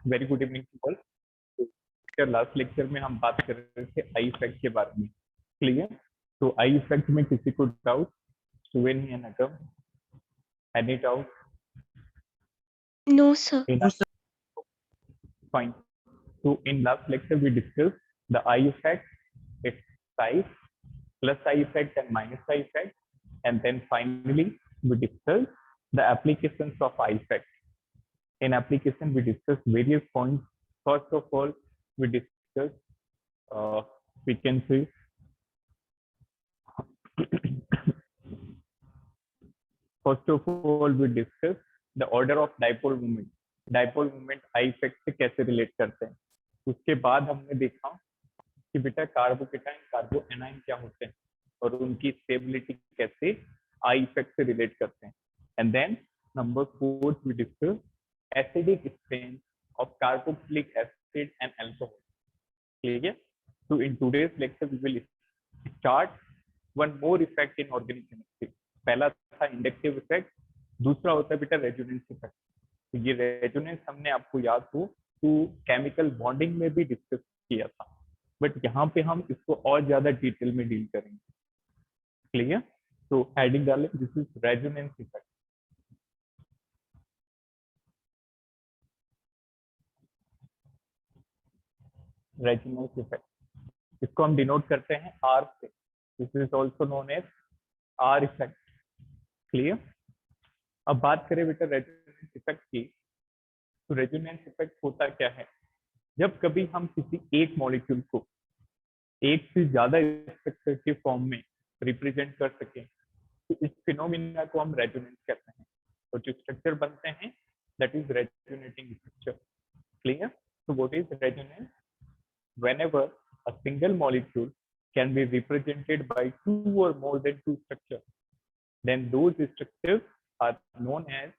Very good evening to all. Last lecture में हम बात कर रहे थे आई इफेक्ट के बारे में, क्लियर? तो आई इफेक्ट में किसी को doubt? सुवेनी and Agam, any doubt? No, sir. Fine. So in last lecture we discussed the eye effect, its type, plus eye effect and minus eye effect, and then finally we discussed the applications of eye effect. In application we discussed various points. First of all, we discussed we can see first of all we discussed the order of dipole moment. Dipole moment I effect से कैसे relate करते हैं। उसके बाद हमने देखा कि बेटा कार्बोकेटाइन कार्बो एनाइन क्या होते हैं और उनकी स्टेबिलिटी कैसे आई इफेक्ट से रिलेट करते हैं। And then number 4 we discuss acidic strain of carboxylic acid and alcohol. ठीक है, so in today's lecture we will start one more effect in organic chemistry. पहला था इंडक्टिव इफेक्ट, दूसरा होता है बेटा रेजोनेंस इफेक्ट। तो ये रेजोनेंस हमने आपको याद हो तो केमिकल बॉन्डिंग में भी डिस्कस किया था, बट यहाँ पे हम इसको और ज्यादा डिटेल में डील करेंगे। क्लियर? तो हेडिंग डालें, this is resonance effect. Resonance effect इसको हम डिनोट करते हैं आर से। This is also known as R effect. Clear? अब बात करें बेटा रेजोनेंस इफेक्ट की, तो रेजोनेंस इफेक्ट होता क्या है? जब कभी हम किसी एक मॉलिक्यूल को एक से ज्यादा स्ट्रक्चर के फॉर्म में रिप्रेजेंट कर सकें तो इस फिनोमिना को हम रेजोनेंस कहते हैं, और जो स्ट्रक्चर बनते हैं that is resonating structure. Clear? तो what is resonance? whenever a single molecule can be represented by two or more than two structures, then those structures are known as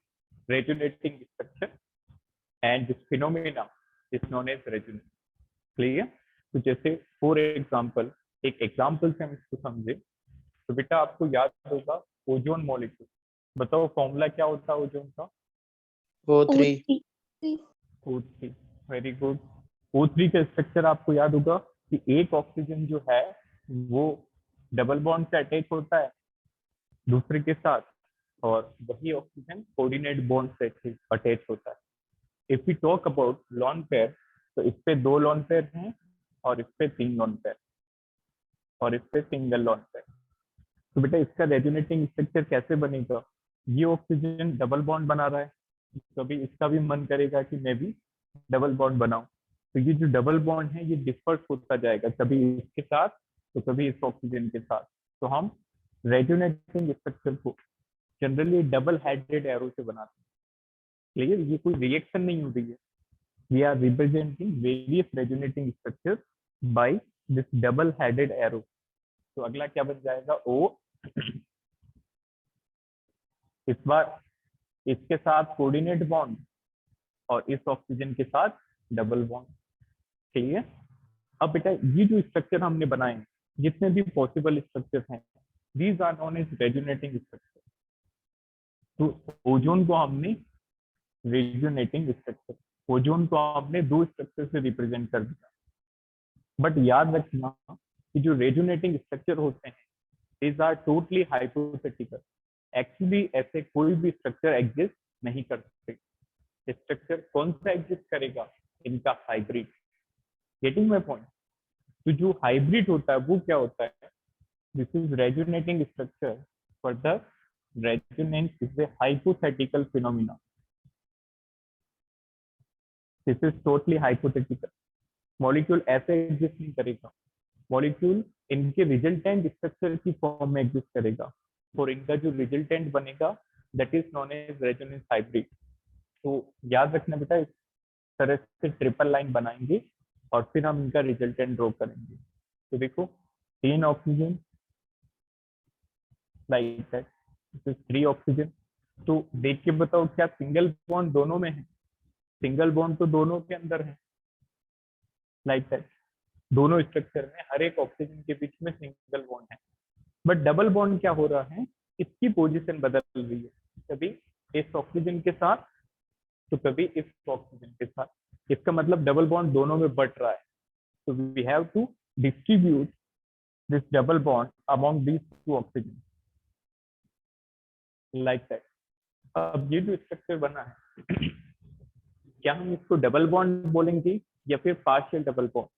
resonating structure, and this phenomena is known as resonance. Clear? तो जैसे for example, एक example से हम इसको समझे तो बेटा आपको याद होगा ओजोन मॉलिक्यूल। बताओ फॉर्मूला क्या होता है ओजोन का? O3. O3। Very good. O3 का स्ट्रक्चर आपको याद होगा कि एक ऑक्सीजन जो है वो डबल बॉन्ड से अटैच होता है दूसरे के साथ, और वही ऑक्सीजन कोऑर्डिनेट बॉन्ड से अटैच होता है। If we talk about lone pair, तो इस पे 2 लॉन पेयर हैं और इस पे 3 लॉन पेयर और इस पे सिंगल लॉन पेयर। तो बेटा इसका रेजोनेटिंग स्ट्रक्चर कैसे बनेगा? ये ऑक्सीजन डबल बॉन्ड बना रहा है, कभी इसका भी मन करेगा कि मैं भी डबल बॉन्ड बनाऊं, तो ये जो डबल बॉन्ड है ये डिफर्स होता जाएगा, कभी इसके साथ तो कभी इस ऑक्सीजन के साथ। तो हम रेजोनेटिंग स्ट्रक्चर को जनरली डबल हेडेड एरो से बनाते हैं। क्लियर? ये कोई रिएक्शन नहीं हो रही है, we are representing various resonating structures by this double headed arrow. तो अगला क्या बन जाएगा? ओ। इस बार इसके साथ कोऑर्डिनेट बॉन्ड और इस ऑक्सीजन के साथ डबल बॉन्ड। क्लियर? अब बेटा ये जो स्ट्रक्चर हमने बनाए, जितने भी पॉसिबल स्ट्रक्चर हैं, these are known as resonating structure. तो ओजोन को हमने रेजोनेटिंग स्ट्रक्चर, ओजोन को हमने 2 स्ट्रक्चर से रिप्रेजेंट कर दिया। बट याद रखना कि जो रेजोनेटिंग स्ट्रक्चर होते हैं these are totally hypothetical. Actually ऐसे कोई भी स्ट्रक्चर एग्जिस्ट नहीं कर सकते। स्ट्रक्चर कौन सा एग्जिस्ट करेगा? इनका हाइब्रिड। Getting my point? तो जो हाइब्रिड होता है वो क्या होता है? This is resonating structure for the resonance is a hypothetical phenomena. This is totally hypothetical. Molecule ऐसे एग्जिस्ट नहीं करेगा, मॉलिक्यूल इनके रिजल्टेंट स्ट्रक्चर की फॉर्म में एग्जिस्ट करेगा, और इनका जो रिजल्टेंट बनेगा that is known as resonance hybrid. तो याद रखना बेटा, इस तरह से ट्रिपल लाइन बनाएंगे और फिर हम इनका रिजल्टेंट ड्रॉ करेंगे। तो देखो 3 ऑक्सीजन लाइक दैट, 3 ऑक्सीजन। तो देख के बताओ क्या सिंगल बॉन्ड दोनों में है? सिंगल बॉन्ड तो दोनों के अंदर है, लाइक दैट। दोनों स्ट्रक्चर में हर एक ऑक्सीजन के बीच में सिंगल बॉन्ड है, बट डबल बॉन्ड क्या हो रहा है? इसकी पोजीशन बदल रही है, कभी इस ऑक्सीजन के साथ तो कभी इस ऑक्सीजन के साथ। इसका मतलब डबल बॉन्ड दोनों में बट रहा है, so we have to distribute this double bond among these two oxygen like that. अब ये जो स्ट्रक्चर बना है क्या हम इसको डबल बॉन्ड बोलेंगे या फिर partial double bond?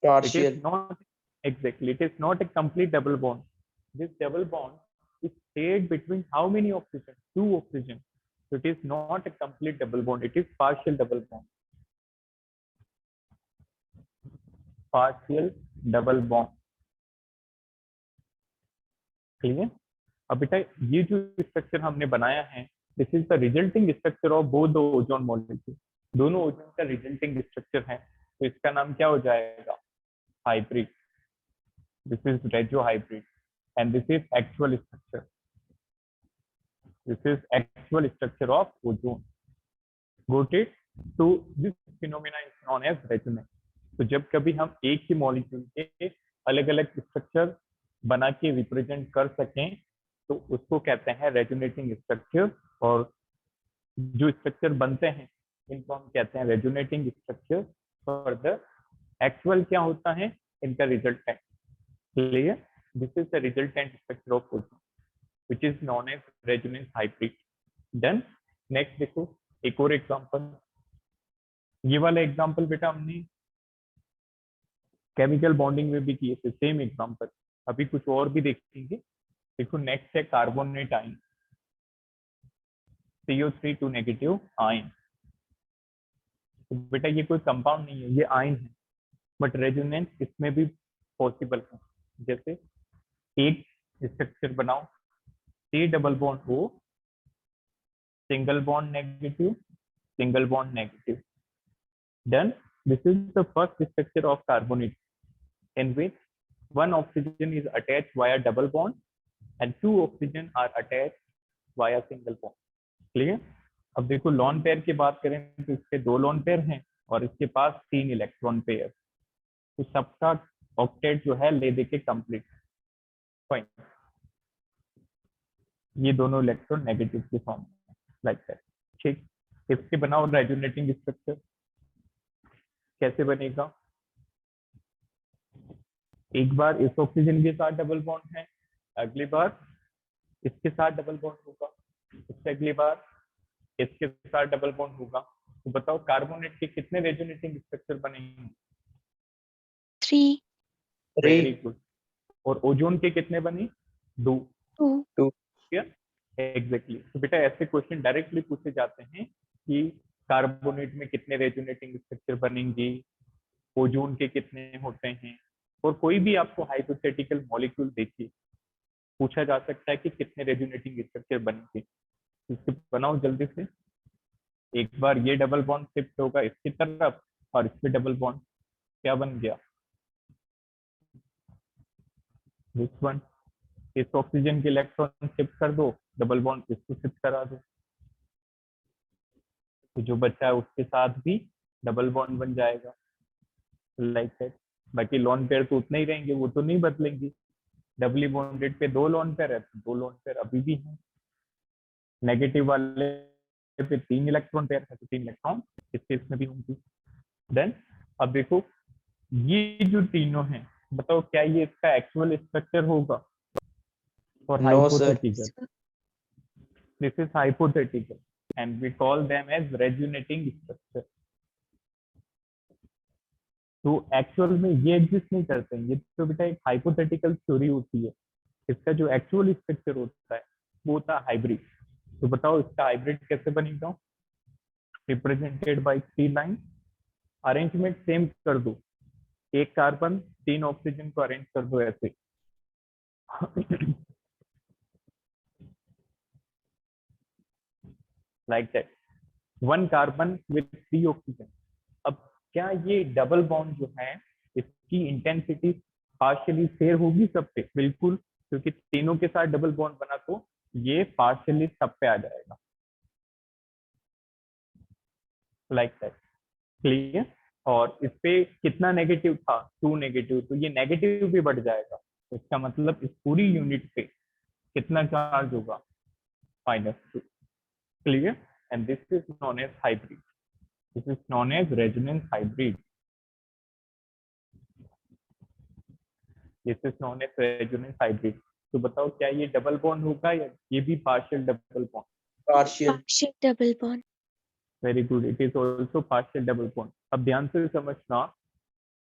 It is partial. not exactly. It is not a complete double bond. This double bond is stayed between how many oxygen? Two oxygen. So it is not a complete double bond. It is partial double bond. Partial double bond. Clear? अब बेटा ये जो structure हमने बनाया है, this is the resulting structure of both the ozone molecule. दोनों ozone का resulting structure है, तो इसका नाम क्या हो जाएगा? Hybrid. This is retro hybrid, and this is actual structure. This is actual structure of ozone. Got it? So this phenomena is known as resonance. तो जब कभी हम एक ही मॉलिक्यूल के अलग अलग स्ट्रक्चर बना के रिप्रेजेंट कर सकें तो उसको कहते हैं रेजोनेटिंग स्ट्रक्चर. और जो स्ट्रक्चर बनते हैं इनको हम कहते हैं रेजोनेटिंग स्ट्रक्चर. और द एक्चुअल क्या होता है? इनका resultant. Clear? This is the resultant structure of ozone, which is known as resonance hybrid. Done. Next देखो एक और एग्जांपल. ये वाला एग्जांपल बेटा हमने केमिकल बॉन्डिंग में भी किए थे, सेम एग्जांपल. अभी कुछ और भी देखेंगे. देखो नेक्स्ट है carbonate ion. CO3 2 negative ion. तो बेटा ये कोई कंपाउंड नहीं है, ये आयन है, बट रेजोनेंस इसमें भी पॉसिबल है. जैसे एक स्ट्रक्चर बनाओ C double bond O, single bond negative, single bond negative. Done. This is the first structure of carbonate in which one oxygen is attached via double bond and two oxygen are attached via single bond. Clear? अब देखो lone pair की बात करें तो इसके दो lone pair हैं और इसके पास 3 इलेक्ट्रॉन पेयर. तो सबका ऑक्टेट जो है ले देके कंप्लीट. फाइन. ये दोनों इलेक्ट्रॉन नेगेटिव के फॉर्म में लाइक दैट. ठीक. इसके बनाओ रेजोनेटिंग स्ट्रक्चर. कैसे बनेगा? एक बार इस ऑक्सीजन के साथ डबल बॉन्ड है, अगली बार इसके साथ डबल बॉन्ड होगा, इससे अगली बार इसके साथ डबल बॉन्ड होगा. तो बताओ कार्बोनेट के कितने रेजोनेटिंग स्ट्रक्चर बनेंगे? 3. Very good. और ओजोन के कितने बने? 2. 2. एग्जैक्टली. तो बेटा ऐसे क्वेश्चन डायरेक्टली पूछे जाते हैं कि कार्बोनेट में कितने रेजोनेटिंग स्ट्रक्चर बनेंगे, ओजोन के कितने होते हैं. और कोई भी आपको हाइपोथेटिकल मॉलिक्यूल देखिए पूछा जा सकता है कि कितने रेजोनेटिंग स्ट्रक्चर बनेंगे. इसको बनाओ जल्दी से. एक बार ये डबल बॉन्ड शिफ्ट होगा इसकी तरफ और इस पे डबल बॉन्ड क्या बन गया? This one. इस ऑक्सीजन के इलेक्ट्रॉन शिफ्ट कर दो, डबल बॉन्ड इसको शिफ्ट करा दो, तो जो बच्चा है उसके साथ भी डबल बॉन्ड बन जाएगा लाइक दैट. बाकी लॉन पेयर तो उतने ही रहेंगे, वो तो नहीं बदलेंगे. डबली बॉन्डेड पे 2 लॉन पेयर है तो 2 लॉन पेयर अभी भी है. नेगेटिव वाले पे 3 इलेक्ट्रॉन पेयर है तो 3 इलेक्ट्रॉन इस केस में भी होंगे. देन अब देखो ये जो तीनों हैं, बताओ क्या ये इसका एक्चुअल स्ट्रक्चर होगा? और hypothetical. This is hypothetical and we call them as resonating structure. तो एक्चुअल में ये एग्जिस्ट नहीं करते हैं, ये तो बेटा एक हाइपोथेटिकल थ्योरी होती है. इसका जो एक्चुअल स्ट्रक्चर होता है वो होता है हाइब्रिड. तो बताओ इसका हाइब्रिड कैसे बनेगा? Represented by 3 line. Arrangement same कर दो, एक कार्बन 3 ऑक्सीजन को अरेंज कर दो ऐसे. Like that. 1 carbon with 3 oxygen. अब क्या ये डबल बॉन्ड जो है इसकी इंटेंसिटी पार्शियली शेयर होगी सब पे? बिल्कुल, क्योंकि तीनों के साथ डबल बॉन्ड बना तो ये पार्शियली सब पे आ जाएगा लाइक दैट. क्लियर? और इस पे कितना नेगेटिव था? 2 नेगेटिव. तो ये नेगेटिव भी बढ़ जाएगा. इसका मतलब इस पूरी यूनिट पे कितना चार्ज होगा? -2. Clear? And this is known as hybrid. This is known as resonance hybrid, this is known as resonance hybrid. तो बताओ क्या ये डबल बॉन्ड होगा या ये भी partial double bond? Partial. Partial double bond. Very good, it is also partial double bond. अब ध्यान से समझना,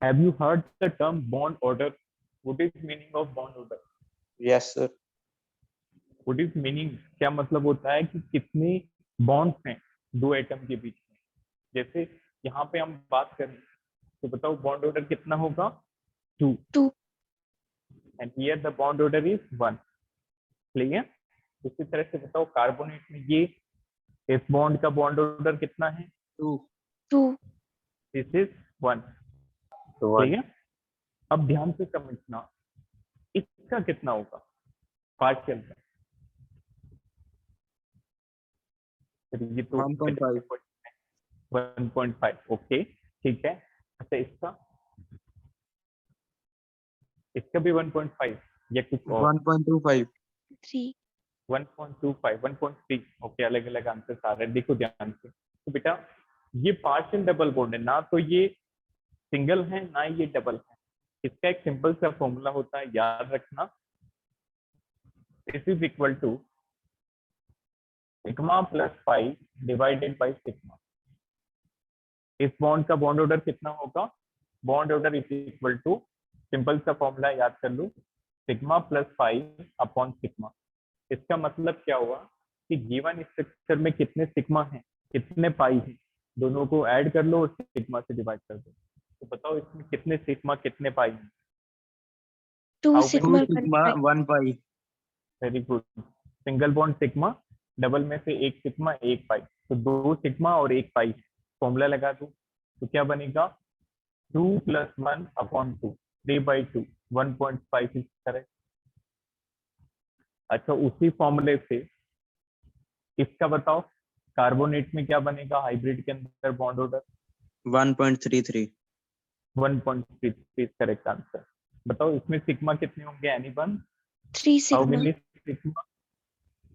have you heard the term bond order? What is meaning of bond order? Yes sir. What is meaning, क्या मतलब होता है कि कितने बॉन्ड्स हैं दो एटम के बीच में। जैसे यहाँ पे हम बात करें तो बताओ बॉन्ड ऑर्डर कितना होगा? 2, 2. And here the bond order is 1। Clear? इसी तरह से बताओ कार्बोनेट में ये इस बॉन्ड का बॉन्ड ऑर्डर कितना है? 2। 2. This is 1। तो 1। क्लियर? अब ध्यान से समझना, इसका कितना होगा पार्शियल का? फिर ये तो 1.5। 1.5। ओके ठीक है। अच्छा इसका, इसका भी 1.5 या कुछ और? 1.25। 3. 1.25, 1.3। ओके, अलग अलग आंसर आ रहे हैं, देखो ध्यान से। तो बेटा ये पार्शियल डबल बॉन्ड है ना, तो ये सिंगल है ना ये डबल है। इसका एक सिंपल सा फॉर्मूला होता है, याद रखना। This is equal to sigma plus pi divided by sigma. इस बॉन्ड का बॉन्ड ऑर्डर कितना होगा? Bond order is equal to, simple सा फॉर्मूला याद कर लो, sigma plus pi upon sigma. इसका मतलब क्या हुआ कि गिवन स्ट्रक्चर में कितने सिग्मा हैं, कितने पाई हैं, दोनों को ऐड कर लो और सिग्मा से डिवाइड कर दो। तो बताओ इसमें कितने सिग्मा कितने पाई हैं? 2 How many? sigma 2 sigma 1 pi. 1 pi. Very good. Single bond sigma, double में से एक सिग्मा एक पाई, तो 2 सिग्मा और 1 पाई। फॉर्मूला लगा दो तो क्या बनेगा? 2 + 1 अपॉन 2, 3/2, 1.5 इज करेक्ट। अच्छा उसी फॉर्मूले से इसका बताओ कार्बोनेट में क्या बनेगा हाइब्रिड के अंदर बॉन्ड ऑर्डर? 1.33। 1.33 correct answer. बताओ इसमें सिग्मा कितने होंगे anyone? 3 how sigma. Many sigma?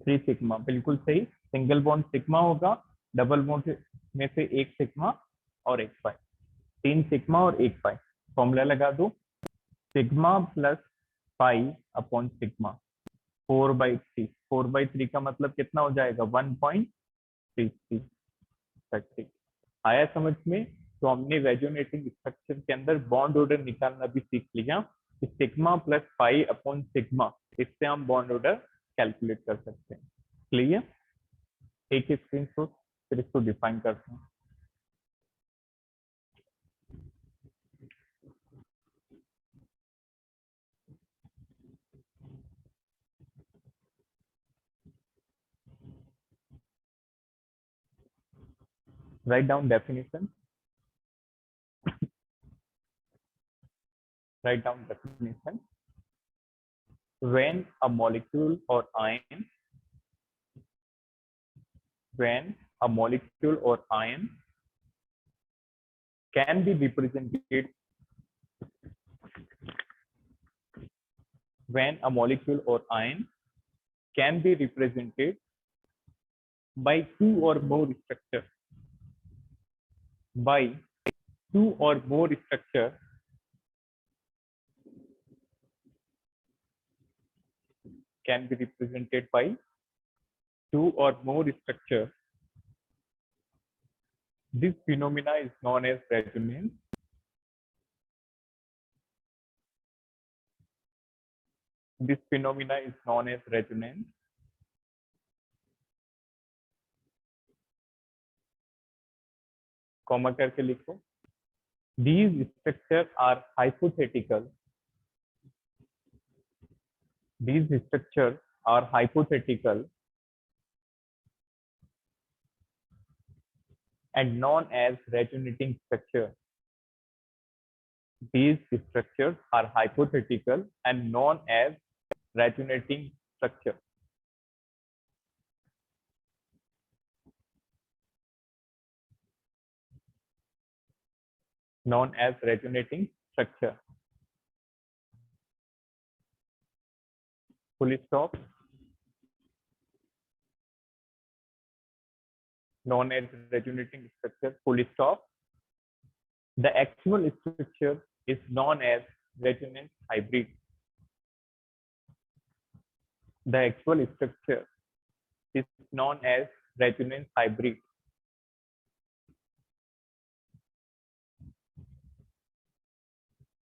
3 sigma, बिल्कुल सही। सिंगल बॉन्ड सिग्मा होगा, डबल बॉन्ड में से एक सिग्मा और एक पाई, 3 सिग्मा और 1 पाई। फॉर्मूला लगा दो, sigma plus pi upon sigma, 4/3। 4/3 का मतलब कितना हो जाएगा? 1.33। आया समझ में? तो हमने रेजोनेटिंग स्ट्रक्चर के अंदर बॉन्ड ऑर्डर निकालना भी सीख लिया कि sigma plus pi upon sigma, इससे हम बॉन्ड ऑर्डर कैलकुलेट कर सकते हैं। क्लियर? एक स्क्रीनशॉट फिर इसको डिफाइन करते हैं। Write down definition. Write down definition. When a molecule or ion, when a molecule or ion can be represented, when a molecule or ion can be represented by two or more structure, by two or more structure, can be represented by two or more structure. This phenomena is known as resonance. This phenomena is known as resonance. Comma करके लिखो। These structures are hypothetical. These structures are hypothetical and known as resonating structure. These structures are hypothetical and known as resonating structure. Known as resonating structure. Full stop. known as resonating structure, full stop. The actual structure is known as resonance hybrid. The actual structure is known as resonance hybrid.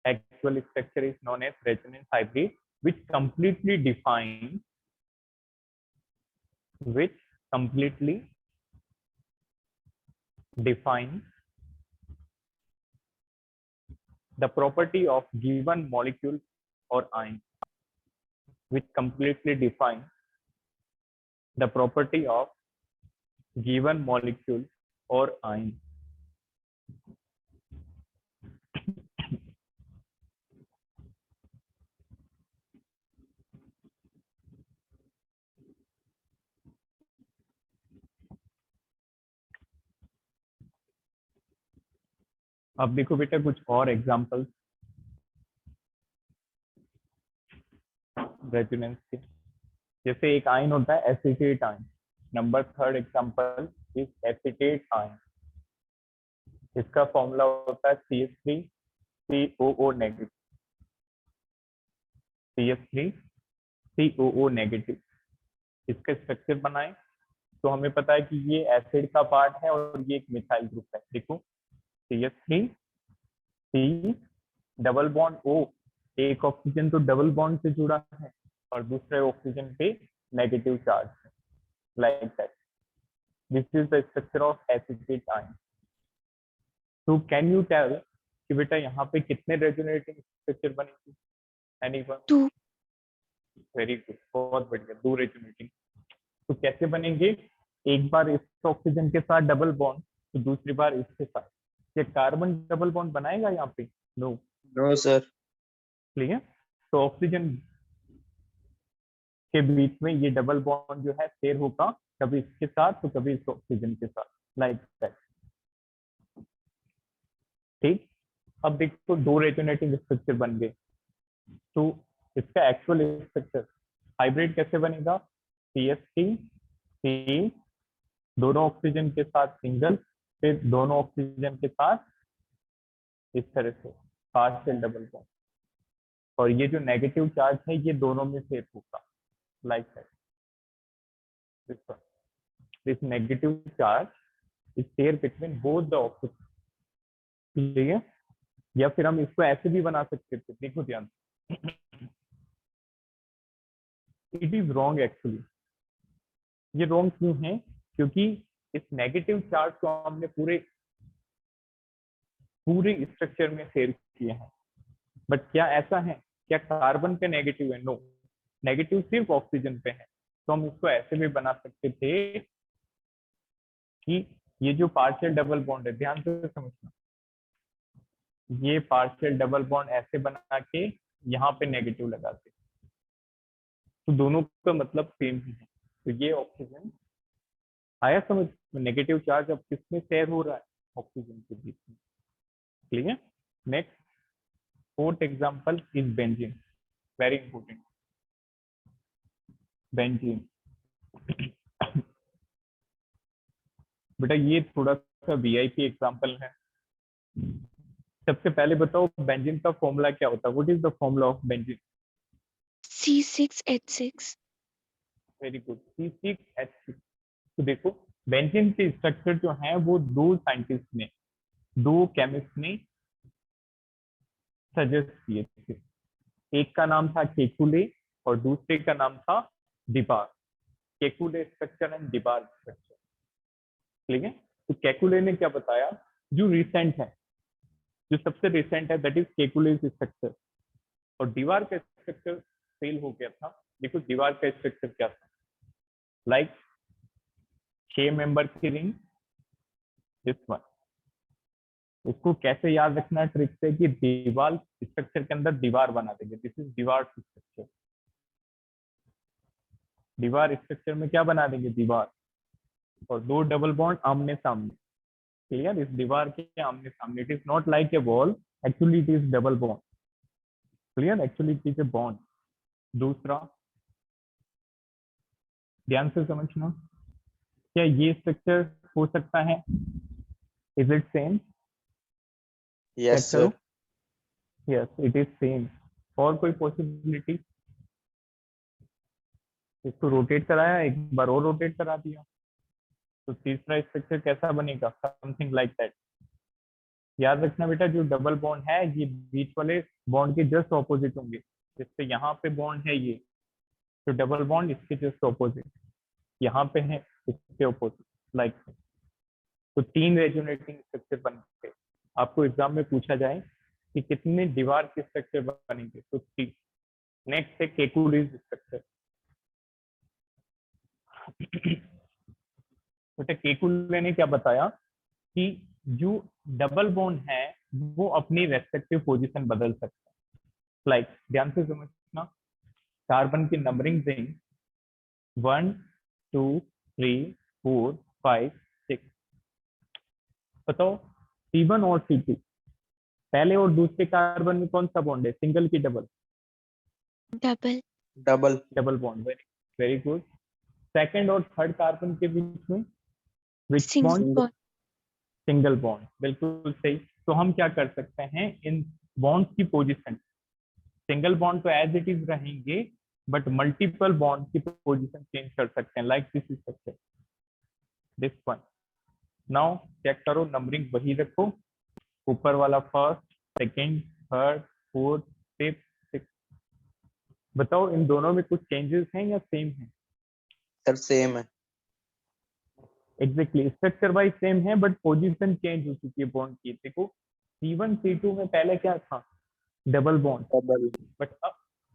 Actual structure is known as resonance hybrid, which completely defines the property of given molecule or ion, which completely defines the property of given molecule or ion. अब देखो बेटा कुछ और examples resonance के, जैसे एक ion होता है acetate ion. Number third example is acetate ion. इसका फॉर्मूला होता है CH3COO नेगेटिव. CH3COO negative. इसका स्ट्रक्चर बनाएं तो हमें पता है कि ये एसिड का पार्ट है और ये एक मिथाइल ग्रुप है. देखो CH3C डबल बॉन्ड O, एक ऑक्सीजन तो डबल बॉन्ड से जुड़ा है और दूसरे ऑक्सीजन पे नेगेटिव चार्ज है. Like that. This is the structure of acetate ion. तो कैन यू टेल कि बेटा यहाँ पे कितने रेजोनेटिंग स्ट्रक्चर बनेंगे? एनीवन? 2. वेरी गुड, बहुत बढ़िया. 2 रेजोनेटिंग. तो कैसे बनेंगे? एक बार इस ऑक्सीजन के साथ डबल बॉन्ड तो दूसरी बार इसके साथ. ये कार्बन डबल बॉन्ड बनाएगा यहाँ पे? नो. No, sir. क्लियर? तो ऑक्सीजन के बीच में ये डबल बॉन्ड जो है शेयर होगा, कभी इसके साथ तो कभी इस ऑक्सीजन के साथ. Like that. ठीक. अब देखो 2 रेजोनेटिंग स्ट्रक्चर बन गए. तो इसका एक्चुअल स्ट्रक्चर हाइब्रिड कैसे बनेगा? CH3C दोनों ऑक्सीजन के साथ सिंगल, फिर दोनों ऑक्सीजन के साथ इस तरह से पार्शियल डबल बॉन्ड, और ये जो नेगेटिव चार्ज है ये दोनों में शेयर होगा. Like that. This negative charge is share between both the oxygen. Clear? या फिर हम इसको ऐसे भी बना सकते थे. देखो ध्यान. It is wrong actually. ये रॉन्ग क्यों है? क्योंकि इस नेगेटिव चार्ज को हमने पूरे स्ट्रक्चर में शेयर किया है. बट क्या ऐसा है? क्या कार्बन पे नेगेटिव है? नो. नेगेटिव सिर्फ ऑक्सीजन पे है. तो हम इसको ऐसे भी बना सकते थे कि ये जो पार्शियल डबल बॉन्ड है, ध्यान से समझना, ये पार्शियल डबल बॉन्ड ऐसे बना के यहाँ पे नेगेटिव लगाते, तो दोनों का मतलब सेम ही है. तो ये ऑक्सीजन आया समझ में? नेगेटिव चार्ज अब किसमें शेयर हो रहा है? ऑक्सीजन के बीच में. Clear? Next, fourth example is benzene. Very important. Benzene. बेटा ये थोड़ा सा VIP एग्जांपल है. सबसे पहले बताओ बेंजीन का फॉर्मूला क्या होता है? What is the formula of benzene? C6H6. Very good. C6H6. तो देखो बेंजीन के स्ट्रक्चर जो है वो 2 साइंटिस्ट ने, 2 केमिस्ट ने सजेस्ट किए थे. एक का नाम था केकुले और दूसरे का नाम था debar. Kekule structure and debar structure. ठीक है? तो केकुले ने क्या बताया? जो रिसेंट है, जो सबसे रिसेंट है, दैट इज केकुले स्ट्रक्चर. और दीवार का स्ट्रक्चर फेल हो गया था. देखो दीवार का स्ट्रक्चर क्या था? लाइक 6 मेंबर की रिंग, दिस वन. इसको कैसे याद रखना है ट्रिक से कि दीवार स्ट्रक्चर के अंदर दीवार बना देंगे. दिस इज दीवार स्ट्रक्चर. दीवार स्ट्रक्चर में क्या बना देंगे? दीवार. और 2 डबल बॉन्ड आमने सामने. क्लियर? इस दीवार के आमने सामने. It is not like a wall, actually it is double bond. Clear? Actually it is a bond. दूसरा, ध्यान से समझना, क्या ये स्ट्रक्चर हो सकता है? Is it same? Yes, check करो। sir. Yes it is same. और कोई पॉसिबिलिटी? इसको रोटेट कराया, एक बार और रोटेट करा दिया, तो तीसरा स्ट्रक्चर कैसा बनेगा? Something like that. याद रखना बेटा, जो डबल बॉन्ड है ये बीच वाले बॉन्ड के जस्ट ऑपोजिट होंगे। जैसे यहाँ पे बॉन्ड है ये, तो डबल बॉन्ड इसके जस्ट ऑपोजिट, यहाँ पे है इसके ऑपोजिट, लाइक। तो 3 रेजोनेटिंग स्ट्रक्चर बनते। आपको एग्जाम में पूछा जाए कि कितने दीवार के स्ट्रक्चर बनेंगे, तो 3। नेक्स्ट है केकुलिस स्ट्रक्चर। बेटा केकुले ने क्या बताया कि जो डबल बॉन्ड है वो अपनी रेस्पेक्टिव पोजीशन बदल सकता है। लाइक ध्यान से समझना, कार्बन की नंबरिंग दें 1 2 3 4 5 6। बताओ C1 और C2 पहले और दूसरे कार्बन में कौन सा बॉन्ड है, सिंगल की double? Double Double. Double bond, very very good. Second और थर्ड कार्बन के बीच में which single bond? Bond single bond, बिल्कुल सही। तो हम क्या कर सकते हैं, इन बॉन्ड्स की पोजीशन, सिंगल बॉन्ड तो एज इट इज रहेंगे, बट मल्टीपल बॉन्ड की पोजीशन चेंज कर सकते हैं, like this structure, this one. Now check करो, नंबरिंग वही रखो, ऊपर वाला first, second, third, fourth, fifth, sixth. बताओ इन दोनों में कुछ चेंजेस हैं या सेम है? Sir, same है। एग्जैक्टली, स्ट्रक्चर वाइज सेम है, बट पोजीशन चेंज हो चुकी है बॉन्ड की। देखो C1 C2 में पहले क्या था, डबल बॉन्ड, Double. बट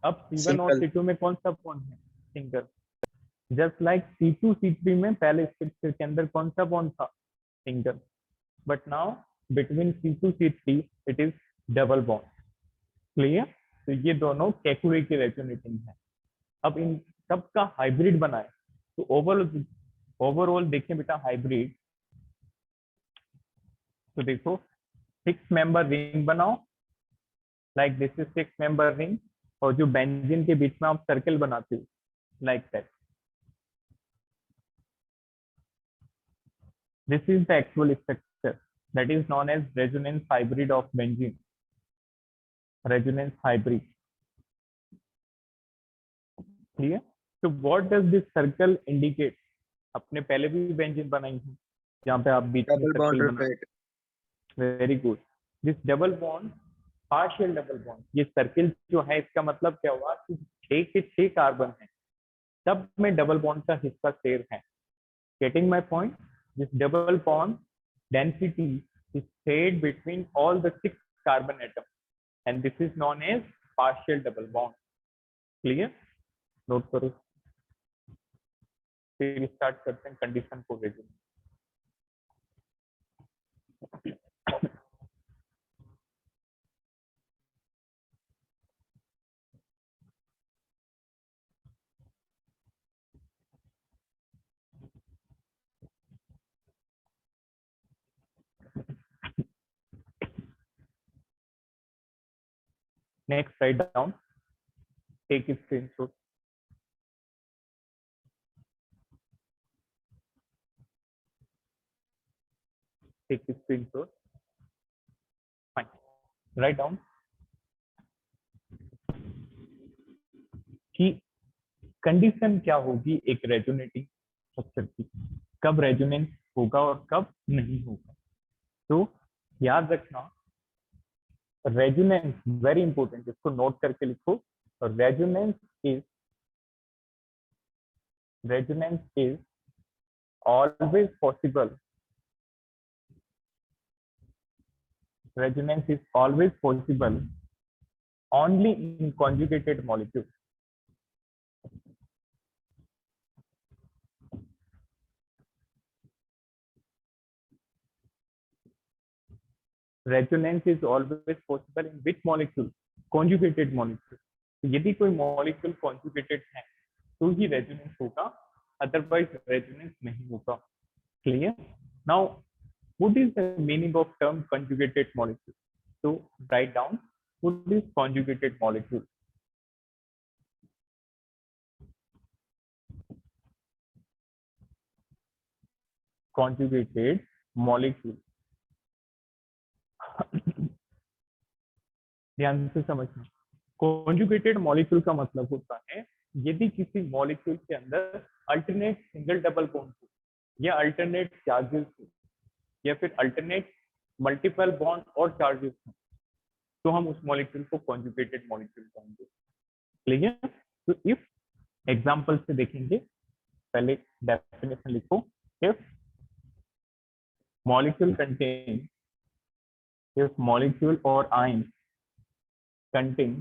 अब C1 और Single. C2 में कौन सा बॉन्ड है, single. Just like C2 C3 में पहले स्ट्रक्चर के अंदर कौन सा बॉन्ड था, single, but now between C2 C3 it is double bond. Clear? तो ये दोनों केकुले की रेजोनेटिंग है। अब इन सब का हाइब्रिड बनाए, तो ओवरऑल देखें बेटा हाइब्रिड, तो देखो 6 मेंबर रिंग बनाओ, like this is 6 member ring, और जो बेंजीन के बीच में आप सर्कल बनाते हो, like that. This is the actual structure that is known as resonance hybrid of benzene. Resonance hybrid. Clear? So what does this circle indicate? अपने पहले भी बेंजीन बनाई है, जहाँ पे आप बीच में Double bond सर्कल बना। rotate. Very good. This double bond, partial double bond, ये सर्किल जो है इसका मतलब क्या हुआ कि 6 के 6 कार्बन है, सब में डबल बॉन्ड का हिस्सा शेयर है। Getting my point? This double bond density is shared between all the 6 carbon atoms, and this is known as partial double bond. Clear? Note करो। फिर स्टार्ट करते हैं कंडीशन को resume. Next, write down. Take a screenshot. Take a screenshot. Fine. Write down कि condition क्या होगी एक resonating structure की, कब रेजोनेंस होगा और कब नहीं होगा। तो याद रखना, रेजोनेंस वेरी इंपॉर्टेंट, इसको नोट करके लिखो। और resonance is always possible, resonance is always possible only in conjugated molecules. Resonance is always possible in which molecule? Conjugated molecule. तो यदि कोई मॉलिक्यूल कॉन्जुगेटेड है तो ही रेजोनेंस होगा, अदरवाइज रेजोनेंस नहीं होगा। Clear? Now what is the meaning of term conjugated molecule? So write down what is conjugated molecule. conjugated molecule. ध्यान से समझना, कॉन्जुगेटेड मॉलिक्यूल का मतलब होता है यदि किसी मॉलिक्यूल के अंदर अल्टरनेट सिंगल डबल बॉन्ड हो या अल्टरनेट चार्जेस हो या फिर अल्टरनेट मल्टीपल बॉन्ड और चार्जेस हो, तो हम उस मॉलिक्यूल को कॉन्जुगेटेड मॉलिक्यूल कहेंगे। क्लियर? तो इफ एग्जांपल से देखेंगे, पहले डेफिनेशन लिखो। If molecule contain, if molecule or ion contain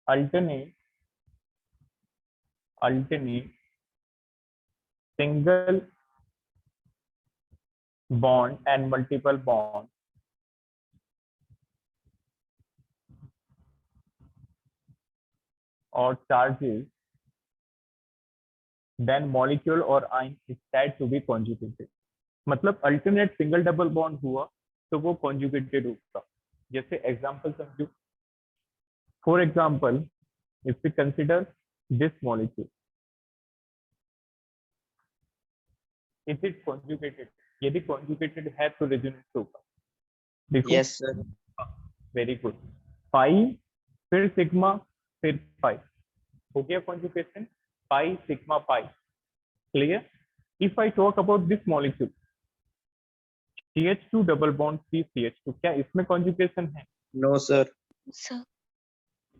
alternate single bond and multiple bond or charges, then molecule or ion is said to be conjugated। मतलब alternate single double bond हुआ तो वो conjugated होगा। जैसे example समझो, for example if we consider this molecule, if it conjugated, यदि conjugated है तो रेजोनेंस होगा। देखो, Yes, sir. Very good. Pi फिर सिग्मा फिर पाई, हो गया conjugation, pi sigma pi. Clear? If I talk about this molecule CH2 double bond CH2, क्या इसमें कॉन्जुगेशन है? No, sir. sir,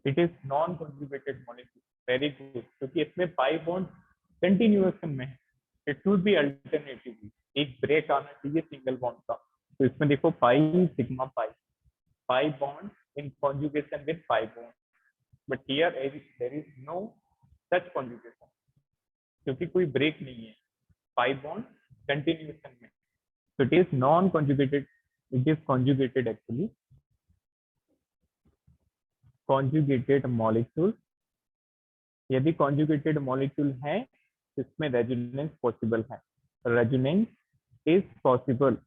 it is non conjugated molecule. Very good, क्योंकि इसमें pi bond continuation में है। इट शुड बी अल्टरनेटिवली, एक break आना चाहिए सिंगल बॉन्ड का। तो इसमें देखो pi sigma pi, pi bond in conjugation with pi bond, but here there is no such conjugation, क्योंकि कोई ब्रेक नहीं है, पाई बॉन्ड कंटिन्यूएशन में। So it is non-conjugated. It is conjugated actually. Conjugated molecule. यदि conjugated molecule है तो इसमें resonance possible है। Resonance is possible